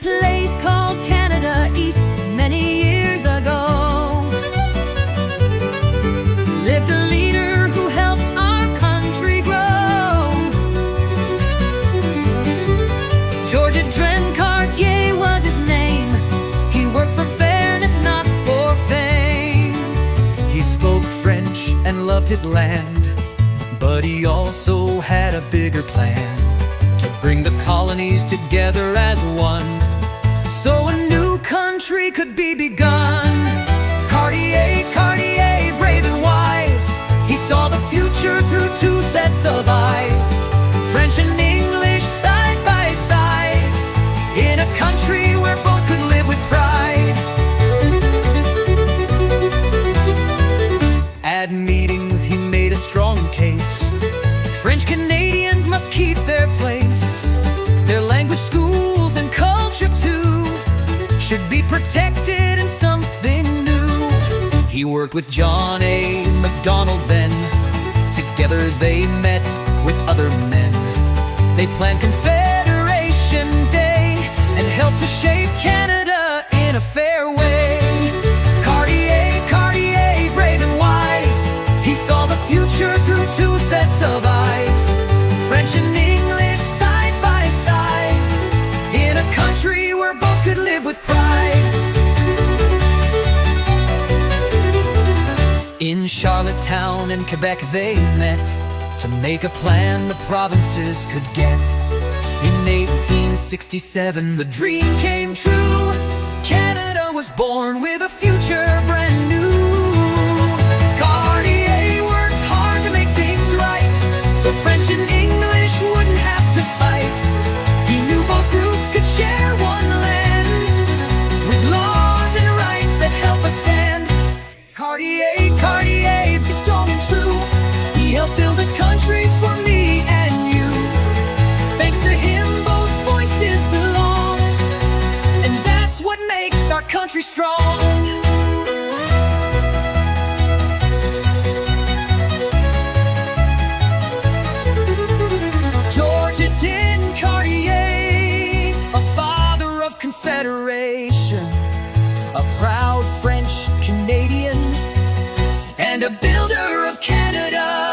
place called Canada East many years ago. Lived a leader who helped our country grow. George-Étienne Cartier was his name. He worked for fairness, not for fame. He spoke French and loved his land, but he also had a bigger plan, to bring the colonies together as one, so a new country could be begun. Cartier, Cartier, brave and wise, he saw the future through two sets of eyes, French and English side by side, in a country where both could live with pride. At meetings he made a strong case. French Canadians must keep their place. Their language, schools, and culture too should be protected in something new. He worked with John A. Macdonald then. Together they met with other men. They planned Confederation Day and helped to shape Canada in a fair way. Cartier, Cartier, brave and wise, he saw the future through two sets of eyes, French and English side by side, in a country where both could live with pride. In Charlottetown in Quebec they met to make a plan the provinces could get. In 1867 the dream came true. Canada was born with a future brand new. Cartier worked hard to make things right, so French and English wouldn't have to fight. He knew both groups could share one land, with laws and rights that help us stand. Cartier, Cartier, be strong and true. He helped build a country for me and you. Thanks to him both voices belong, and that's what makes our country strong. George-Étienne Cartier, a father of Confederation, a proud French Canadian, and a builder of Canada.